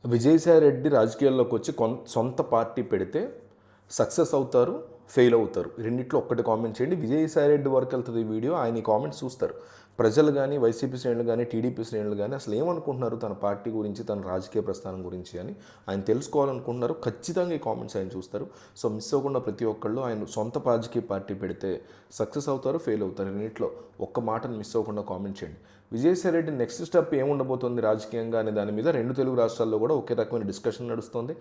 విజయసాయి రెడ్డి రాజకీయాల్లోకి వచ్చి సొంత పార్టీ పెడితే సక్సెస్ అవుతారు, ఫెయిల్ అవుతారు. రెండిట్లో ఒక్కటి కామెంట్ చేయండి. విజయసాయి రెడ్డి వరకు వెళ్తుంది ఈ వీడియో. ఆయన ఈ కామెంట్స్ చూస్తారు. ప్రజలు కానీ, వైసీపీ శ్రేణులు కానీ, టీడీపీ శ్రేణులు కానీ అసలు ఏమనుకుంటున్నారు తన పార్టీ గురించి, తన రాజకీయ ప్రస్థానం గురించి అని ఆయన తెలుసుకోవాలనుకుంటున్నారు. ఖచ్చితంగా ఈ కామెంట్స్ ఆయన చూస్తారు. సో మిస్ అవ్వకుండా ప్రతి ఒక్కళ్ళు ఆయన సొంత రాజకీయ పార్టీ పెడితే సక్సెస్ అవుతారు, ఫెయిల్ అవుతారు. రెండిట్లో ఒక్క మాటను మిస్ అవ్వకుండా కామెంట్ చేయండి. విజయసాయి రెడ్డి నెక్స్ట్ స్టెప్ ఏముండబోతుంది రాజకీయంగా అనే దాని మీద రెండు తెలుగు రాష్ట్రాల్లో కూడా ఒకే రకమైన డిస్కషన్ నడుస్తుంది.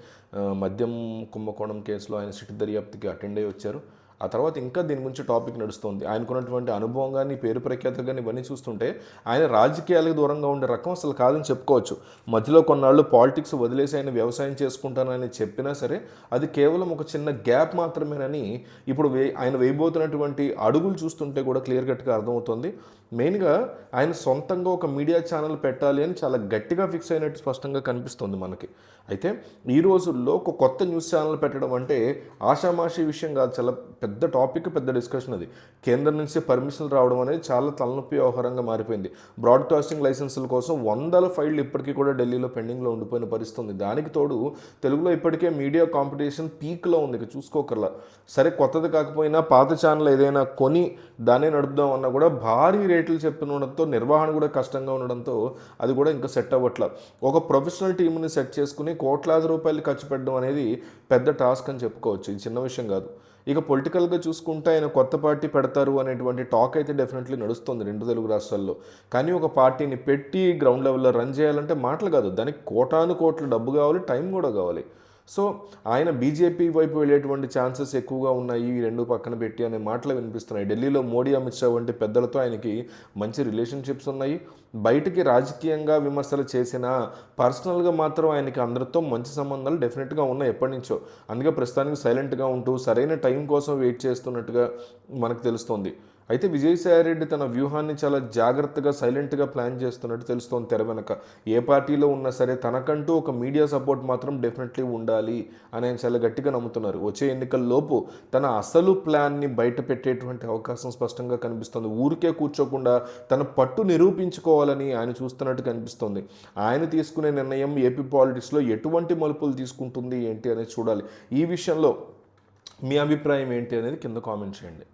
మద్యం కుంభకోణం కేసులో ఆయన సిట్ దర్యాప్తుకి అటెండ్ అయ్యి వచ్చారు. ఆ తర్వాత ఇంకా దీని గురించి టాపిక్ నడుస్తుంది. ఆయనకున్నటువంటి అనుభవం కానీ, పేరు ప్రఖ్యాతలు కానీ ఇవన్నీ చూస్తుంటే ఆయన రాజకీయాలకు దూరంగా ఉండే రకం అసలు కాదని చెప్పుకోవచ్చు. మధ్యలో కొన్నాళ్ళు పాలిటిక్స్ వదిలేసి ఆయన వ్యవసాయం చేసుకుంటానని చెప్పినా సరే అది కేవలం ఒక చిన్న గ్యాప్ మాత్రమేనని ఇప్పుడు ఆయన వేయబోతున్నటువంటి అడుగులు చూస్తుంటే కూడా క్లియర్ కట్గా అర్థమవుతుంది. మెయిన్గా ఆయన సొంతంగా ఒక మీడియా ఛానల్ పెట్టాలి అని చాలా గట్టిగా ఫిక్స్ అయినట్టు స్పష్టంగా కనిపిస్తుంది మనకి. అయితే ఈ రోజుల్లో ఒక కొత్త న్యూస్ ఛానల్ పెట్టడం అంటే ఆషామాషి విషయం కాదు. చాలా పెద్ద టాపిక్, పెద్ద డిస్కషన్ అది. కేంద్రం నుంచి పర్మిషన్లు రావడం అనేది చాలా తలనొప్పి వ్యవహారంగా మారిపోయింది. బ్రాడ్కాస్టింగ్ లైసెన్సుల కోసం వందల ఫైళ్ళు ఇప్పటికీ కూడా ఢిల్లీలో పెండింగ్లో ఉండిపోయిన పరిస్థితి ఉంది. దానికి తోడు తెలుగులో ఇప్పటికే మీడియా కాంపిటీషన్ పీక్లో ఉంది. ఇక చూసుకోకర్లా. సరే కొత్తది కాకపోయినా పాత ఛానల్ ఏదైనా కొని దాన్ని నడుపుదాం అన్నా కూడా భారీ రేట్లు చెప్తుండడంతో, నిర్వహణ కూడా కష్టంగా ఉండడంతో అది కూడా ఇంకా సెట్ అవ్వట్ల. ఒక ప్రొఫెషనల్ టీంని సెట్ చేసుకుని కోట్లాది రూపాయలు ఖర్చు పెట్టడం అనేది పెద్ద టాస్క్ అని చెప్పుకోవచ్చు. ఇది చిన్న విషయం కాదు. ఇక పొలిటికల్గా చూసుకుంటే ఆయన కొత్త పార్టీ పెడతారు అనేటువంటి టాక్ అయితే డెఫినెట్లీ నడుస్తుంది రెండు తెలుగు రాష్ట్రాల్లో. కానీ ఒక పార్టీని పెట్టి గ్రౌండ్ లెవెల్లో రన్ చేయాలంటే మాటలు కాదు, దానికి కోటాను కోట్ల డబ్బు కావాలి, టైం కూడా కావాలి. సో ఆయన బీజేపీ వైపు వెళ్ళేటువంటి ఛాన్సెస్ ఎక్కువగా ఉన్నాయి, ఈ రెండు పక్కన పెట్టి అనే మాటలు వినిపిస్తున్నాయి. ఢిల్లీలో మోడీ, అమిత్ షా వంటి పెద్దలతో ఆయనకి మంచి రిలేషన్షిప్స్ ఉన్నాయి. బయటికి రాజకీయంగా విమర్శలు చేసినా పర్సనల్గా మాత్రం ఆయనకి అందరితో మంచి సంబంధాలు డెఫినెట్గా ఉన్నాయి ఎప్పటి నుంచో. అందుకే ప్రస్తుతానికి సైలెంట్గా ఉంటూ సరైన టైం కోసం వెయిట్ చేస్తున్నట్టుగా మనకు తెలుస్తోంది. అయితే విజయసాయి రెడ్డి తన వ్యూహాన్ని చాలా జాగ్రత్తగా, సైలెంట్గా ప్లాన్ చేస్తున్నట్టు తెలుస్తోంది తెర వెనక. ఏ పార్టీలో ఉన్నా సరే తనకంటూ ఒక మీడియా సపోర్ట్ మాత్రం డెఫినెట్లీ ఉండాలి అని ఆయన చాలా గట్టిగా నమ్ముతున్నారు. వచ్చే ఎన్నికల్లోపు తన అసలు ప్లాన్ని బయట పెట్టేటువంటి అవకాశం స్పష్టంగా కనిపిస్తుంది. ఊరికే కూర్చోకుండా తన పట్టు నిరూపించుకోవాలని ఆయన చూస్తున్నట్టు కనిపిస్తుంది. ఆయన తీసుకునే నిర్ణయం ఏపీ పాలిటిక్స్లో ఎటువంటి మలుపులు తీసుకుంటుంది ఏంటి అనేది చూడాలి. ఈ విషయంలో మీ అభిప్రాయం ఏంటి అనేది కింద కామెంట్ చేయండి.